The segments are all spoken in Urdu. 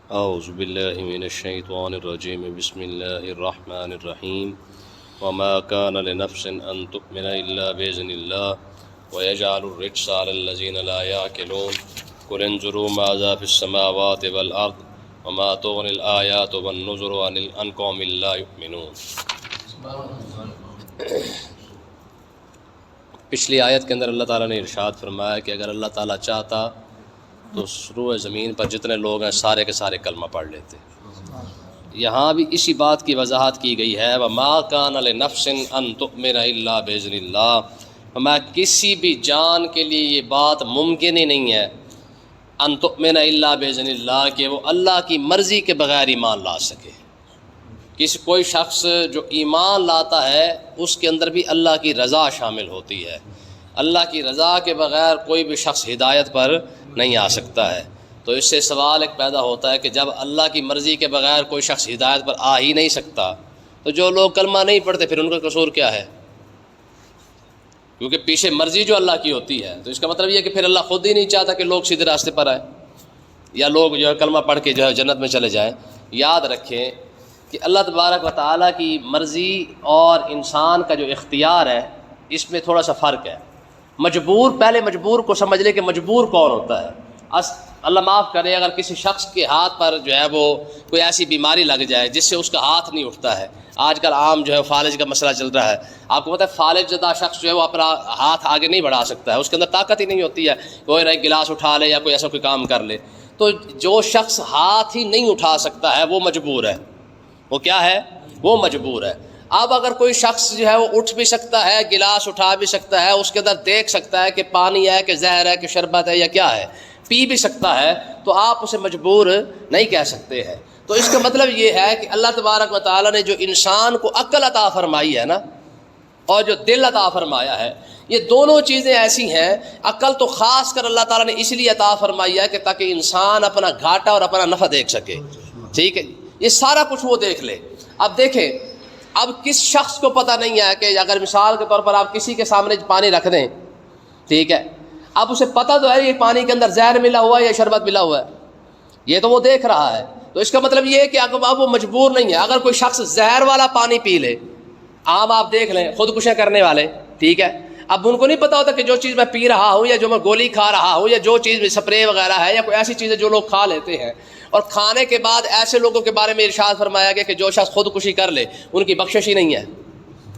اعوذ باللہ من الشیطان الرجیم بسم اللہ الرحمن الرحیم وما كان لنفس ان تؤمن الا باذن اللہ ويجعل الرجس على الذين لا يعقلون قل انظروا ماذا في السماوات والارض وما تغني الآیات والنذر عن قوم لا يؤمنون۔ پچھلی آیت کے اندر اللہ تعالیٰ نے ارشاد فرمایا کہ اگر اللہ تعالیٰ چاہتا تو روئے زمین پر جتنے لوگ ہیں سارے کے سارے کلمہ پڑھ لیتے۔ یہاں بھی اسی بات کی وضاحت کی گئی ہے وَمَا كَانَ لِنَفْسٍ أَن تُؤْمِنَ إِلَّا بِإِذْنِ اللَّهِ، ہمیں کسی بھی جان کے لیے یہ بات ممکن ہی نہیں ہے ان تؤمن الا باذن اللہ کہ وہ اللہ کی مرضی کے بغیر ایمان لا سکے۔ کوئی شخص جو ایمان لاتا ہے اس کے اندر بھی اللہ کی رضا شامل ہوتی ہے۔ اللہ کی رضا کے بغیر کوئی بھی شخص ہدایت پر نہیں آ سکتا ہے۔ تو اس سے سوال ایک پیدا ہوتا ہے کہ جب اللہ کی مرضی کے بغیر کوئی شخص ہدایت پر آ ہی نہیں سکتا تو جو لوگ کلمہ نہیں پڑھتے پھر ان کا قصور کیا ہے؟ کیونکہ پیچھے مرضی جو اللہ کی ہوتی ہے تو اس کا مطلب یہ ہے کہ پھر اللہ خود ہی نہیں چاہتا کہ لوگ سیدھے راستے پر آئیں یا لوگ جو ہے کلمہ پڑھ کے جو ہے جنت میں چلے جائیں۔ یاد رکھیں کہ اللہ تبارک و تعالیٰ کی مرضی اور انسان کا جو اختیار ہے اس میں تھوڑا سا فرق ہے۔ پہلے مجبور کو سمجھ لے کہ مجبور کون ہوتا ہے۔ اللہ معاف کرے اگر کسی شخص کے ہاتھ پر جو ہے وہ کوئی ایسی بیماری لگ جائے جس سے اس کا ہاتھ نہیں اٹھتا ہے، آج کل عام جو ہے فالج کا مسئلہ چل رہا ہے، آپ کو پتہ ہے فالج زدہ شخص جو ہے وہ اپنا ہاتھ آگے نہیں بڑھا سکتا ہے، اس کے اندر طاقت ہی نہیں ہوتی ہے، کوئی ایک گلاس اٹھا لے یا کوئی ایسا کوئی کام کر لے۔ تو جو شخص ہاتھ ہی نہیں اٹھا سکتا ہے وہ مجبور ہے۔ وہ کیا ہے؟ وہ مجبور ہے۔ اب اگر کوئی شخص جو ہے وہ اٹھ بھی سکتا ہے، گلاس اٹھا بھی سکتا ہے، اس کے اندر دیکھ سکتا ہے کہ پانی ہے کہ زہر ہے کہ شربت ہے یا کیا ہے، پی بھی سکتا ہے، تو آپ اسے مجبور نہیں کہہ سکتے ہیں۔ تو اس کا مطلب یہ ہے کہ اللہ تبارک و تعالیٰ نے جو انسان کو عقل عطا فرمائی ہے نا اور جو دل عطا فرمایا ہے، یہ دونوں چیزیں ایسی ہیں۔ عقل تو خاص کر اللہ تعالیٰ نے اس لیے عطا فرمائی ہے کہ تاکہ انسان اپنا گھاٹا اور اپنا نفع دیکھ سکے، ٹھیک ہے، یہ سارا کچھ وہ دیکھ لے۔ اب دیکھیں، اب کس شخص کو پتہ نہیں ہے کہ اگر مثال کے طور پر آپ کسی کے سامنے پانی رکھ دیں، ٹھیک ہے، اب اسے پتہ تو ہے یہ پانی کے اندر زہر ملا ہوا ہے یا شربت ملا ہوا ہے، یہ تو وہ دیکھ رہا ہے۔ تو اس کا مطلب یہ ہے کہ اب وہ مجبور نہیں ہے۔ اگر کوئی شخص زہر والا پانی پی لے، عام آپ دیکھ لیں خودکشیاں کرنے والے، ٹھیک ہے، اب ان کو نہیں پتا ہوتا کہ جو چیز میں پی رہا ہوں یا جو میں گولی کھا رہا ہوں یا جو چیز میں سپرے وغیرہ ہے یا کوئی ایسی چیزیں جو لوگ کھا لیتے ہیں، اور کھانے کے بعد ایسے لوگوں کے بارے میں ارشاد فرمایا گیا کہ جو شخص خودکشی کر لے ان کی بخشش ہی نہیں ہے۔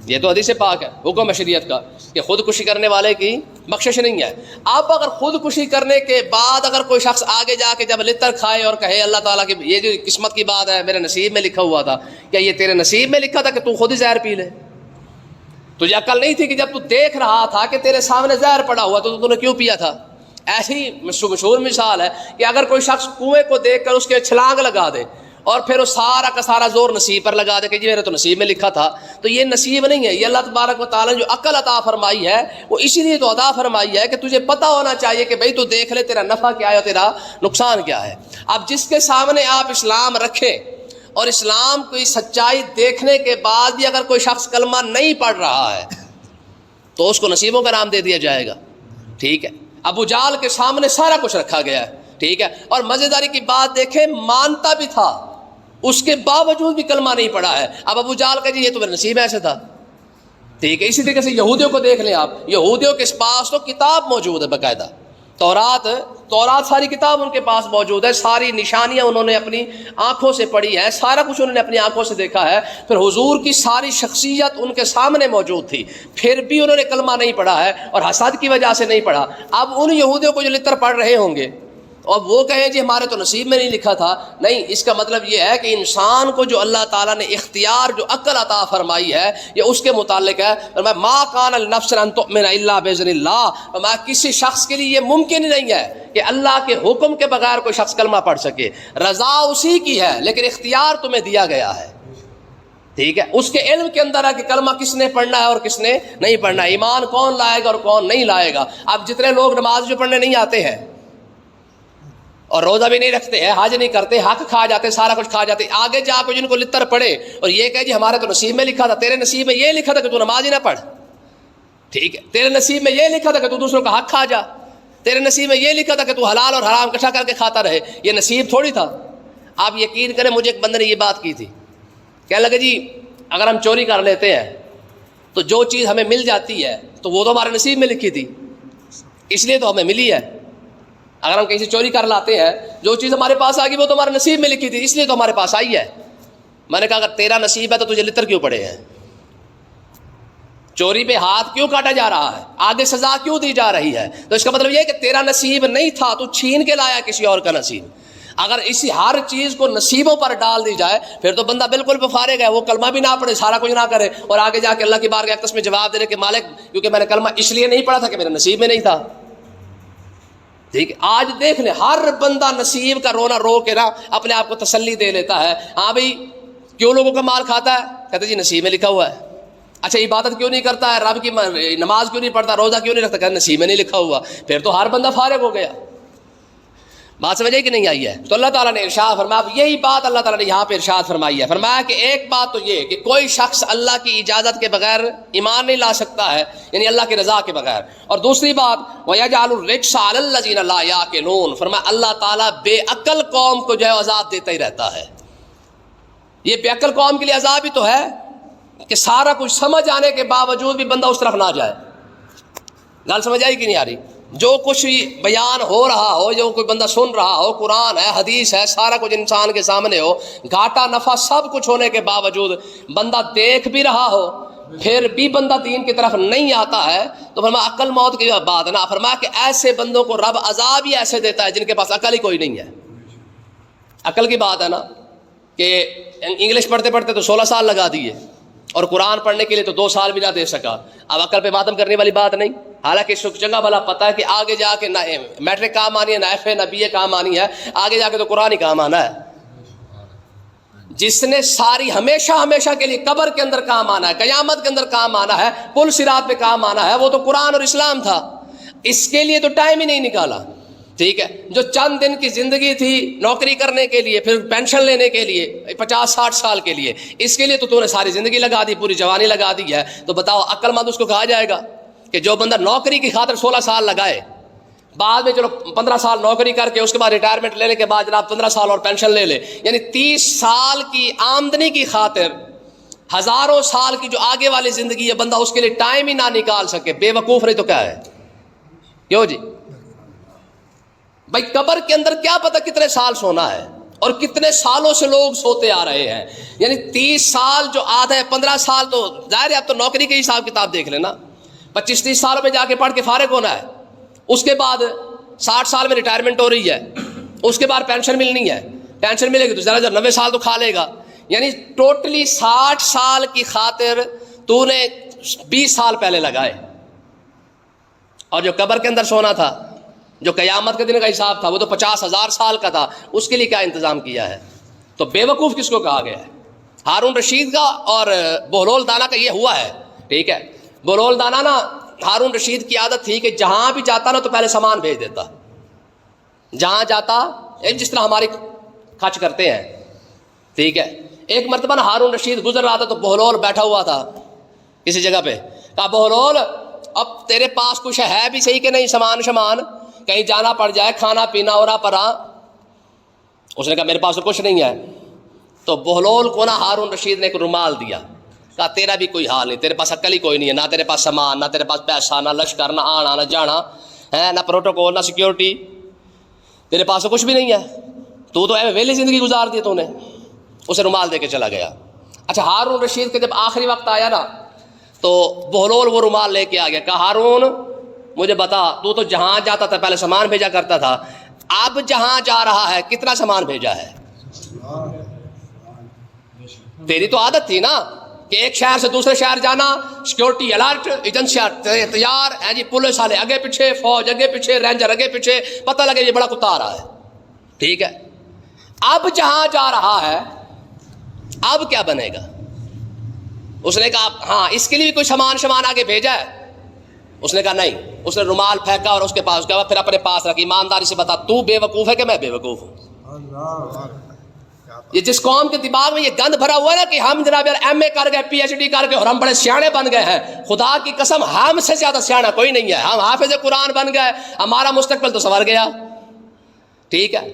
یہ تو حدیث پاک ہے، حکم ہے شریعت کا کہ خودکشی کرنے والے کی بخشش نہیں ہے۔ اب اگر خودکشی کرنے کے بعد اگر کوئی شخص آگے جا کے جب لتر کھائے اور کہے اللہ تعالیٰ کی یہ جو قسمت کی بات ہے میرے نصیب میں لکھا ہوا تھا، کیا یہ تیرے نصیب میں لکھا تھا کہ تو خود ہی زہر پی لے؟ تجھے عقل نہیں تھی کہ جب تو دیکھ رہا تھا کہ تیرے سامنے زہر پڑا ہوا تو نے کیوں پیا تھا؟ ایسی مشہور مثال ہے کہ اگر کوئی شخص کنویں کو دیکھ کر اس کے چھلانگ لگا دے اور پھر وہ سارا کا سارا زور نصیب پر لگا دے کہ جی میرے تو نصیب میں لکھا تھا، تو یہ نصیب نہیں ہے۔ یہ اللہ تبارک و تعالیٰ نے جو عقل عطا فرمائی ہے وہ اسی لیے تو عطا فرمائی ہے کہ تجھے پتہ ہونا چاہیے کہ بھئی تو دیکھ لے تیرا نفع کیا ہے اور تیرا نقصان کیا ہے۔ اب جس کے سامنے آپ اسلام رکھیں اور اسلام کی سچائی دیکھنے کے بعد بھی اگر کوئی شخص کلمہ نہیں پڑھ رہا ہے تو اس کو نصیبوں کا نام دے دیا جائے گا، ٹھیک ہے۔ ابو جہل کے سامنے سارا کچھ رکھا گیا ہے، ٹھیک ہے، اور مزیداری کی بات دیکھیں مانتا بھی تھا، اس کے باوجود بھی کلمہ نہیں پڑھا ہے۔ اب ابو جہل کا جی یہ تو میرا نصیب ایسے تھا، ٹھیک ہے۔ اسی طریقے سے یہودیوں کو دیکھ لیں آپ، یہودیوں کے پاس تو کتاب موجود ہے باقاعدہ، تورات ساری کتاب ان کے پاس موجود ہے، ساری نشانیاں انہوں نے اپنی آنکھوں سے پڑھی ہیں، سارا کچھ انہوں نے اپنی آنکھوں سے دیکھا ہے، پھر حضور کی ساری شخصیت ان کے سامنے موجود تھی، پھر بھی انہوں نے کلمہ نہیں پڑھا ہے اور حسد کی وجہ سے نہیں پڑھا۔ اب ان یہودیوں کو جو لتر پڑھ رہے ہوں گے اور وہ کہیں جی ہمارے تو نصیب میں نہیں لکھا تھا، نہیں، اس کا مطلب یہ ہے کہ انسان کو جو اللہ تعالیٰ نے اختیار جو عقل عطا فرمائی ہے یہ اس کے متعلق ہے۔ ما کان لنفس ان تؤمن الا باذن اللہ، کسی شخص کے لیے یہ ممکن ہی نہیں ہے کہ اللہ کے حکم کے بغیر کوئی شخص کلمہ پڑھ سکے۔ رضا اسی کی ہے لیکن اختیار تمہیں دیا گیا ہے، ٹھیک ہے۔ اس کے علم کے اندر ہے کہ کلمہ کس نے پڑھنا ہے اور کس نے نہیں پڑھنا ہے، ایمان کون لائے گا اور کون نہیں لائے گا۔ اب جتنے لوگ نماز جو پڑھنے نہیں آتے ہیں اور روزہ بھی نہیں رکھتے ہیں، حج نہیں کرتے، حق کھا جاتے، سارا کچھ کھا جاتے، آگے جا کے جن کو لتر پڑے اور یہ کہے جی ہمارے تو نصیب میں لکھا تھا، تیرے نصیب میں یہ لکھا تھا کہ تو نماز ہی نہ پڑھ، ٹھیک ہے، تیرے نصیب میں یہ لکھا تھا کہ تو دوسروں کا حق کھا جا، تیرے نصیب میں یہ لکھا تھا کہ تو حلال اور حرام اکٹھا کر کے کھاتا رہے، یہ نصیب تھوڑی تھا۔ آپ یقین کریں مجھے ایک بندے نے یہ بات کی تھی، کہنے لگے جی اگر ہم چوری کر لیتے ہیں تو جو چیز ہمیں مل جاتی ہے تو وہ تو ہمارے نصیب میں لکھی تھی، اس لیے تو ہمیں ملی ہے. اگر ہم کہیں سے چوری کر لاتے ہیں جو چیز ہمارے پاس آ گئی وہ تو ہمارے نصیب میں لکھی تھی، اس لیے تو ہمارے پاس آئی ہے. میں نے کہا اگر تیرا نصیب ہے تو تجھے لتر کیوں پڑے ہیں؟ چوری پہ ہاتھ کیوں کاٹا جا رہا ہے؟ آگے سزا کیوں دی جا رہی ہے؟ تو اس کا مطلب یہ ہے کہ تیرا نصیب نہیں تھا، تو چھین کے لایا کسی اور کا نصیب. اگر اسی ہر چیز کو نصیبوں پر ڈال دی جائے پھر تو بندہ بالکل فارغ ہے، وہ کلمہ بھی نہ پڑھے، سارا کچھ نہ کرے، اور آگے جا کے اللہ کی بارگاہ اقدس میں جواب دے رہے کہ مالک کیونکہ میں نے کلمہ اس لیے نہیں پڑھا تھا کہ میرے نصیب میں نہیں تھا. ٹھیک ہے، آج دیکھ لیں ہر بندہ نصیب کا رونا رو کے نا اپنے آپ کو تسلی دے لیتا ہے. ہاں بھائی کیوں لوگوں کا مال کھاتا ہے؟ کہتے جی نصیب میں لکھا ہوا ہے. اچھا عبادت کیوں نہیں کرتا ہے، رب کی نماز کیوں نہیں پڑھتا، روزہ کیوں نہیں رکھتا؟ کہتے نصیب میں نہیں لکھا ہوا. پھر تو ہر بندہ فارغ ہو گیا. بات سمجھے کہ نہیں آئی ہے؟ تو اللہ تعالیٰ نے ارشاد فرمایا، اب یہی بات اللہ تعالیٰ نے یہاں پہ ارشاد فرمائی ہے. فرمایا کہ ایک بات تو یہ کہ کوئی شخص اللہ کی اجازت کے بغیر ایمان نہیں لا سکتا ہے، یعنی اللہ کی رضا کے بغیر. اور دوسری بات وَيَجْعَلُ الرِّجْسَ عَلَى الَّذِينَ لَا يَعْقِلُونَ، فرمایا اللہ تعالیٰ بے عقل قوم کو جو ہے عذاب دیتا ہی رہتا ہے. یہ بے عقل قوم کے لیے عذاب ہی تو ہے کہ سارا کچھ سمجھ آنے کے باوجود بھی بندہ اس طرف نہ جائے. گل سمجھ آئی کہ نہیں آ رہی؟ جو کچھ بیان ہو رہا ہو، جو کوئی بندہ سن رہا ہو، قرآن ہے، حدیث ہے، سارا کچھ انسان کے سامنے ہو، گھاٹا نفع سب کچھ ہونے کے باوجود بندہ دیکھ بھی رہا ہو پھر بھی بندہ دین کی طرف نہیں آتا ہے، تو فرمایا عقل موت کی بات ہے نا. فرمایا کہ ایسے بندوں کو رب عذاب ہی ایسے دیتا ہے جن کے پاس عقل ہی کوئی نہیں ہے. عقل کی بات ہے نا کہ انگلش پڑھتے پڑھتے تو 16 سال لگا دیے اور قرآن پڑھنے کے لیے تو 2 سال بھی نہ دے سکا. اب عقل پہ ماتم کرنے والی بات نہیں. حالانکہ اس کو چنگا بھلا پتہ ہے کہ آگے جا کے نہ میٹرک کام آنی ہے، نہ ایف اے، نہ بی اے کام آنی ہے، آگے جا کے تو قرآن ہی کام آنا ہے. جس نے ساری ہمیشہ کے لیے قبر کے اندر کام آنا ہے، قیامت کے اندر کام آنا ہے، پل صراط پہ کام آنا ہے، وہ تو قرآن اور اسلام تھا. اس کے لیے تو ٹائم ہی نہیں نکالا. ٹھیک ہے، جو چند دن کی زندگی تھی نوکری کرنے کے لیے، پھر پینشن لینے کے لیے 50-60 سال کے لیے، اس کے لیے تو نے ساری زندگی لگا دی، پوری جوانی لگا دی ہے. تو بتاؤ عقل مند اس کو کہا جائے گا کہ جو بندہ نوکری کی خاطر 16 سال لگائے، بعد میں چلو 15 سال نوکری کر کے اس کے بعد ریٹائرمنٹ لینے کے بعد جناب 15 سال اور پینشن لے لے، یعنی 30 سال کی آمدنی کی خاطر ہزاروں سال کی جو آگے والی زندگی ہے بندہ اس کے لیے ٹائم ہی نہ نکال سکے، بے وقوف نہیں تو کیا ہے؟ کیوں جی بھائی، قبر کے اندر کیا پتہ کتنے سال سونا ہے، اور کتنے سالوں سے لوگ سوتے آ رہے ہیں. یعنی 30 سال جو آدھا ہے، 15 سال تو ظاہر ہے اب تو نوکری کے حساب کتاب دیکھ لینا، 25-30 سالوں میں جا کے پڑھ کے فارغ ہونا ہے. اس کے بعد 60 سال میں ریٹائرمنٹ ہو رہی ہے، اس کے بعد پینشن ملنی ہے، پینشن ملے گی تو ذرا 90 سال تو کھا لے گا. یعنی ٹوٹلی 60 سال کی خاطر تو نے 20 سال پہلے لگائے. اور جو قبر کے اندر سونا تھا، جو قیامت کے دن کا حساب تھا، وہ تو 50,000 سال کا تھا، اس کے لیے کیا انتظام کیا ہے؟ تو بے وقوف کس کو کہا گیا ہے؟ ہارون رشید کا اور بہلول دانا کا یہ ہوا ہے. ٹھیک ہے، بہلول دانا نا ہارون رشید کی عادت تھی کہ جہاں بھی جاتا نا تو پہلے سامان بھیج دیتا. جہاں جاتا جس طرح ہمارے خرچ کرتے ہیں. ٹھیک ہے، ایک مرتبہ نا ہارون رشید گزر رہا تھا تو بہلول بیٹھا ہوا تھا کسی جگہ پہ. کہا بہلول اب تیرے پاس کچھ ہے بھی صحیح کہ نہیں، سامان کہیں جانا پڑ جائے، کھانا پینا اورا پرا. اس نے کہا میرے پاس تو کچھ نہیں ہے. تو بہلول کو نا ہارون رشید نے ایک رومال دیا. کہا تیرا بھی کوئی حال نہیں، تیرے پاس عقل ہی کوئی نہیں ہے، نہ تیرے پاس سامان، نہ تیرے پاس پیسہ، نہ لشکر، نہ آنا نہ جانا ہے، نہ پروٹوکول، نہ سیکیورٹی، تیرے پاس تو کچھ بھی نہیں ہے، تو ویلی زندگی گزار دی تو نے. اسے رومال دے کے چلا گیا. اچھا ہارون رشید کے جب آخری وقت آیا نا تو بہلول وہ رومال لے کے آ گیا. کہا ہارون مجھے بتا، تو جہاں جاتا تھا پہلے سامان بھیجا کرتا تھا، اب جہاں جا رہا ہے کتنا سامان بھیجا ہے؟ تیری تو عادت تھی نا کہ ایک شہر سے دوسرے شہر جانا، سیکیورٹی الرٹ، ایجنسیاں تیار ہیں جی، پولیس والے اگے پیچھے، فوج اگے پیچھے، رینجر اگے پیچھے، پتہ لگے یہ بڑا کتا آ رہا ہے. ٹھیک ہے، اب جہاں جا رہا ہے اب کیا بنے گا؟ اس نے کہا ہاں اس کے لیے بھی کوئی سامان آگے بھیجا ہے؟ اس نے کہا نہیں. اس نے رومال پھینکا اور اس کے پاس گیا، پھر اپنے پاس رکھی. ایمانداری سے بتا تو بے وقوف ہے کہ میں بے وقوف ہوں؟ یہ جس قوم کے دماغ میں یہ گند بھرا ہوا ہے نا کہ ہم جناب یار ایم اے کر گئے، پی ایچ ڈی کر گئے اور ہم بڑے سیانے بن گئے ہیں، خدا کی قسم ہم سے زیادہ سیانا کوئی نہیں ہے. ہم حافظ قرآن بن گئے، ہمارا مستقبل تو سنور گیا. ٹھیک ہے،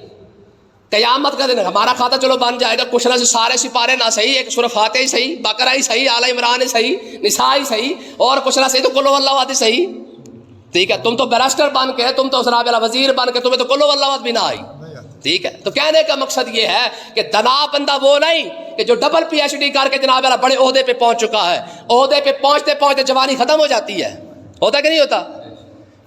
قیامت کا دن ہمارا کھاتا چلو بن جائے گا، کچھ نہ سے سارے سپارے نہ صحیح، ایک سورہ فاتحہ ہی صحیح، بقرہ ہی صحیح، آل عمران ہی صحیح، نساء ہی صحیح، اور کچھ نہ صحیح تو قل واللہ احد صحیح. ٹھیک ہے، تم تو بیرسٹر بن کے، تم تو جناب وزیر بن کے، تمہیں تو قل واللہ احد بھی نہ آئی. ٹھیک ہے، تو کہنے کا مقصد یہ ہے کہ دنا بندہ وہ نہیں کہ جو ڈبل پی ایچ ڈی کر کے جناب بڑے عہدے پہ پہنچ چکا ہے، عہدے پہ پہنچتے پہنچتے جوانی ختم ہو جاتی ہے. ہوتا کہ نہیں ہوتا؟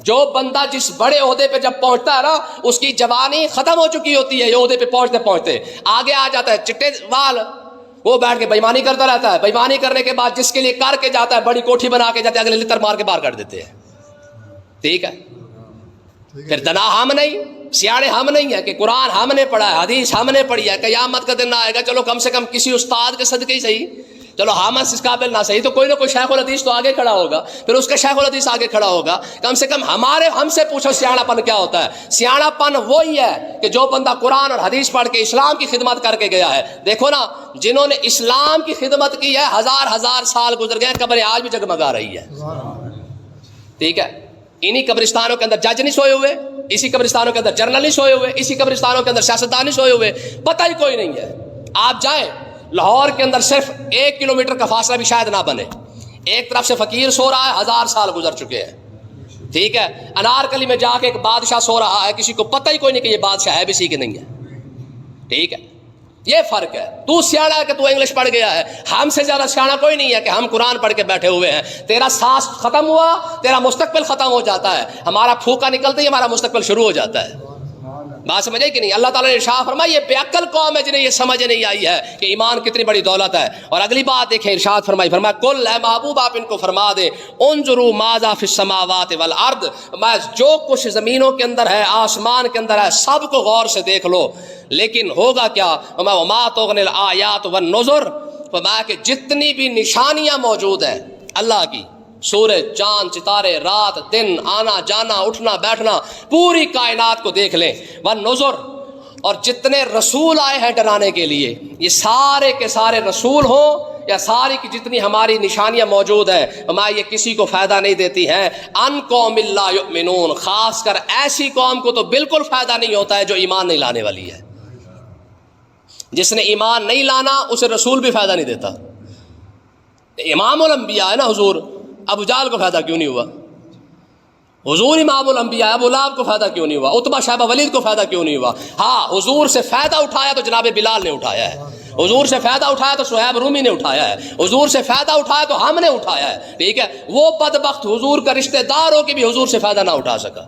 جو بندہ جس بڑے عہدے پہ جب پہنچتا ہے نا، اس کی جوانی ختم ہو چکی ہوتی ہے. یہ عہدے پہ پہنچتے پہنچتے آگے آ جاتا ہے چٹے وال، وہ بیٹھ کے بےمانی کرتا رہتا ہے. بےمانی کرنے کے بعد جس کے لیے کر کے جاتا ہے، بڑی کوٹھی بنا کے جاتے ہیں، اگلے لتر مار کے باہر کر دیتے ہیں. ٹھیک ہے، پھر دنا ہم نہیں، سیاڑے ہم نہیں ہے کہ قرآن ہم نے پڑھا ہے، حدیث ہم نے پڑھی ہے. قیامت کا دن آئے گا، چلو کم سے کم کسی استاد کے صدقے ہی صحیح، چلو ہم اس قابل نہ صحیح تو کوئی نہ کوئی شیخ الحدیث تو آگے کھڑا ہوگا، پھر اس کا شیخ الحدیث آگے کھڑا ہوگا. کم سے کم ہم سے پوچھو سیاڑا پن کیا ہوتا ہے. سیاڑا پن وہی ہے کہ جو بندہ قرآن اور حدیث پڑھ کے اسلام کی خدمت کر کے گیا ہے. دیکھو نا، جنہوں نے اسلام کی خدمت کی ہے، ہزار ہزار سال گزر گئے، قبریں آج بھی جگمگا رہی ہے. ٹھیک ہے، انہی قبرستانوں کے اندر جج نہیں سوئے ہوئے، اسی قبرستانوں کے اندر جنرل نہیں سوئے ہوئے، اسی قبرستانوں کے اندر سیاستدان نہیں سوئے ہوئے، پتہ ہی کوئی نہیں ہے. آپ جائیں لاہور کے اندر صرف 1 کلومیٹر کا فاصلہ بھی شاید نہ بنے، ایک طرف سے فقیر سو رہا ہے، 1000 سال گزر چکے ہیں. ٹھیک ہے، انارکلی میں جا کے ایک بادشاہ سو رہا ہے، کسی کو پتہ ہی کوئی نہیں کہ یہ بادشاہ ہے بھی سی کہ نہیں ہے. ٹھیک ہے، یہ فرق ہے. تو سیاڑا ہے کہ تو انگلش پڑھ گیا ہے، ہم سے زیادہ سیاڑا کوئی نہیں ہے کہ ہم قرآن پڑھ کے بیٹھے ہوئے ہیں. تیرا سانس ختم ہوا، تیرا مستقبل ختم ہو جاتا ہے. ہمارا پھونکا نکلتے ہی ہمارا مستقبل شروع ہو جاتا ہے. بات سمجھے کہ نہیں؟ اللہ تعالیٰ نے ارشاد فرمایا یہ بے عقل قوم ہے جنہیں یہ سمجھ نہیں آئی ہے کہ ایمان کتنی بڑی دولت ہے. اور اگلی بات دیکھیں، ارشاد فرمایا کل اے محبوب آپ ان کو فرما دے، انظروا ماذا فی السماوات والارض، میں جو کچھ زمینوں کے اندر ہے، آسمان کے اندر ہے، سب کو غور سے دیکھ لو. لیکن ہوگا کیا؟ وما تغنی الآیات والنذر، فرمایا کہ جتنی بھی نشانیاں موجود ہیں اللہ کی، سورج، چاند، ستارے، رات، دن، آنا جانا، اٹھنا بیٹھنا، پوری کائنات کو دیکھ لیں. والنذر، اور جتنے رسول آئے ہیں ڈرانے کے لیے، یہ سارے کے سارے رسول ہوں یا ساری کی جتنی ہماری نشانیاں موجود ہیں، ہمارا یہ کسی کو فائدہ نہیں دیتی ہیں. ان قوم لا یؤمنون، خاص کر ایسی قوم کو تو بالکل فائدہ نہیں ہوتا ہے جو ایمان نہیں لانے والی ہے. جس نے ایمان نہیں لانا اسے رسول بھی فائدہ نہیں دیتا. امام الانبیاء ہے نا حضور، ابو جہل کو فائدہ کیوں نہیں ہوا؟ حضور امام الانبیاء، ابو لہب کو فائدہ کیوں نہیں ہوا؟ عتبہ شیبہ ولید کو فائدہ کیوں نہیں ہوا؟ ہاں، حضور سے فائدہ اٹھایا تو جناب بلال نے اٹھایا ہے، حضور سے فائدہ اٹھایا تو صہیب رومی نے اٹھایا ہے، حضور سے فائدہ اٹھایا تو ہم نے اٹھایا ہے. ٹھیک ہے، وہ بدبخت حضور کا رشتہ دار ہو کے بھی حضور سے فائدہ نہ اٹھا سکا.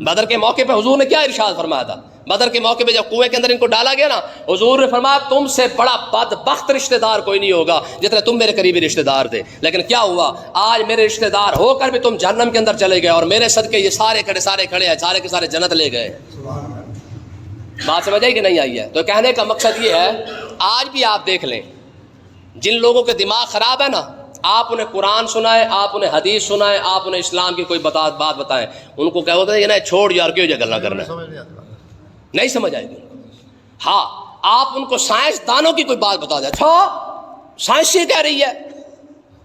بدر کے موقع پہ حضور نے کیا ارشاد فرمایا تھا؟ بدر کے موقع پہ جب کنویں کے اندر ان کو ڈالا گیا نا، حضور نے فرمایا تم سے بڑا بدبخت رشتہ دار کوئی نہیں ہوگا جتنے تم میرے قریبی رشتہ دار تھے. لیکن کیا ہوا؟ آج میرے رشتہ دار ہو کر بھی تم جہنم کے اندر چلے گئے، اور میرے صدقے یہ سارے کھڑے ہیں، سارے کے سارے جنت لے گئے. بات سمجھ آئی کہ نہیں آئی ہے؟ تو کہنے کا مقصد یہ ہے، آج بھی آپ دیکھ لیں جن لوگوں کے دماغ خراب ہے نا، آپ انہیں قرآن سنائیں، آپ انہیں حدیث سنائیں، آپ انہیں اسلام کی کوئی بات بتائیں، ان کو کیا ہوتا ہے کہ نا چھوڑ یار کیوں جگہ نہ کرنا، نہیں سمجھ آئے گی. ہاں، آپ ان کو سائنس دانوں کی کوئی بات بتا دیں، اچھا سائنس یہ کہہ رہی ہے،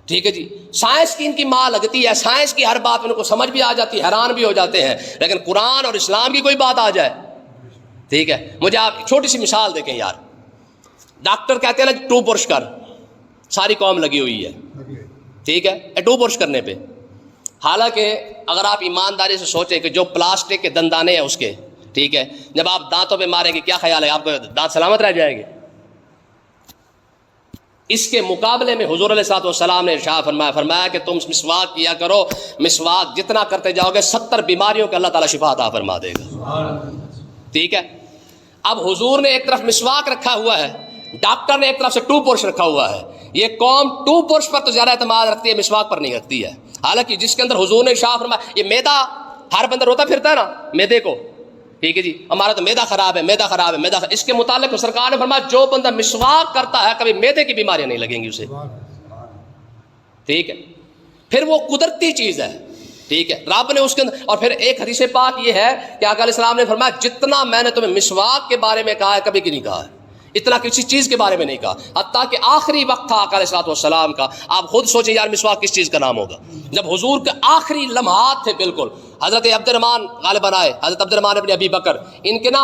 ٹھیک ہے جی، سائنس کی ان کی ماں لگتی ہے، سائنس کی ہر بات ان کو سمجھ بھی آ جاتی ہے، حیران بھی ہو جاتے ہیں. لیکن قرآن اور اسلام کی کوئی بات آ جائے، ٹھیک ہے. مجھے آپ چھوٹی سی مثال دیکھیں یار، ڈاکٹر کہتے ہیں نا 2 برش کر، ساری قوم لگی ہوئی ہے، ٹھیک ہے، 2 برش کرنے پہ. حالانکہ اگر آپ ایمانداری سے سوچیں کہ جو پلاسٹک کے دندانے ہیں اس کے، ٹھیک ہے، جب آپ دانتوں پہ ماریں گے کیا خیال ہے آپ کو دانت سلامت رہ جائیں گے؟ اس کے مقابلے میں حضور علیہ الصلوۃ والسلام نے ارشاد فرمایا کہ تم مسواک کیا کرو، مسواک جتنا کرتے جاؤ گے 70 بیماریوں کے اللہ تعالیٰ شفا عطا فرما دے گا. ٹھیک ہے، اب حضور نے ایک طرف مسواک رکھا ہوا ہے، ڈاکٹر نے ایک طرف سے 2 برش رکھا ہوا ہے. یہ قوم 2 برش پر تو زیادہ اعتماد رکھتی ہے، مسواک پر نہیں رکھتی ہے. حالانکہ جس کے اندر حضور نے ارشاد فرمایا، یہ میدا ہر بندہ روتا پھرتا ہے نا میدے کو، ٹھیک ہے جی، ہمارا تو میدا خراب ہے، میدا خراب ہے، میدا خراب. اس کے متعلق سرکار نے فرمایا جو بندہ مسواک کرتا ہے کبھی میدے کی بیماریاں نہیں لگیں گی اسے. ٹھیک ہے، پھر وہ قدرتی چیز ہے، ٹھیک ہے، رب نے اس کے اندر. اور پھر ایک حدیث پاک یہ ہے کہ آقا علیہ السلام نے فرمایا جتنا میں نے تمہیں مسواک کے بارے میں کہا ہے کبھی نہیں کہا ہے، اتنا کسی چیز کے بارے میں نہیں کہا. حتیٰ کہ آخری وقت تھا آقا علیہ السلام کا، آپ خود سوچیں یار مسواک کس چیز کا نام ہوگا، جب حضور کے آخری لمحات تھے بالکل. حضرت عبد الرحمان غالباً آئے، حضرت عبد الرحمان ابن ابی بکر، ان کے نا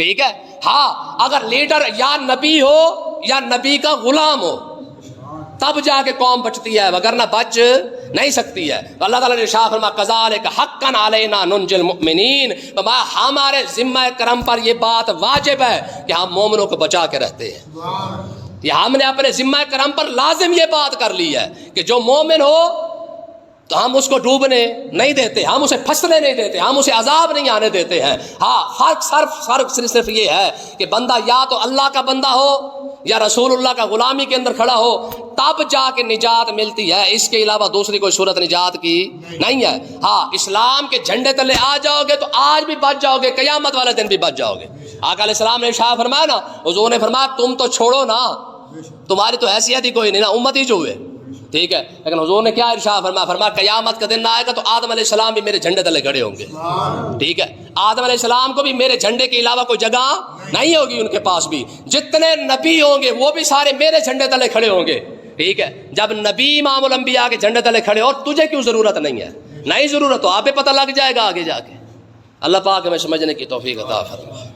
ٹھیک ہے. ہاں اگر لیڈر یا نبی ہو یا نبی کا غلام ہو تب جا کے قوم بچتی ہے، وگرنہ بچ نہیں سکتی ہے. اللہ تعالیٰ نے ارشاد فرمایا کذالک حقا علینا ننجی المؤمنین، ہمارے ذمہ کرم پر یہ بات واجب ہے کہ ہم مومنوں کو بچا کے رہتے ہیں. یہ ہم نے اپنے ذمہ کرم پر لازم یہ بات کر لی ہے کہ جو مومن ہو تو ہم اس کو ڈوبنے نہیں دیتے، ہم اسے پھنسنے نہیں دیتے، ہم اسے عذاب نہیں آنے دیتے ہیں. ہاں فرق صرف یہ ہے کہ بندہ یا تو اللہ کا بندہ ہو یا رسول اللہ کا غلامی کے اندر کھڑا ہو، تب جا کے نجات ملتی ہے. اس کے علاوہ دوسری کوئی صورت نجات کی نہیں ہے. ہاں اسلام کے جھنڈے تلے آ جاؤ گے تو آج بھی بچ جاؤ گے، قیامت والے دن بھی بچ جاؤ گے. آقا علیہ السلام نے ارشاد فرمایا نا، حضور نے فرمایا تم تو چھوڑو نا، تمہاری تو حیثیت ہی کوئی نہیں نا، امت ہی جو ہوئے. ٹھیک ہے، لیکن حضور نے کیا ارشاد فرمایا؟ فرمایا قیامت کا دن آئے گا تو آدم علیہ السلام بھی میرے جھنڈے تلے کھڑے ہوں گے. ٹھیک ہے، آدم علیہ السلام کو بھی میرے جھنڈے کے علاوہ کوئی جگہ نہیں ہوگی ان کے پاس بھی. جتنے نبی ہوں گے وہ بھی سارے میرے جھنڈے تلے کھڑے ہوں گے. ٹھیک ہے، جب نبی امام الانبیاء کے جھنڈے تلے کھڑے اور تجھے کیوں ضرورت نہیں ہے؟ نہیں ضرورت، تو آپ پہ پتہ لگ جائے گا آگے جا کے. اللہ پاک ہمیں سمجھنے کی توفیق عطا فرمائے.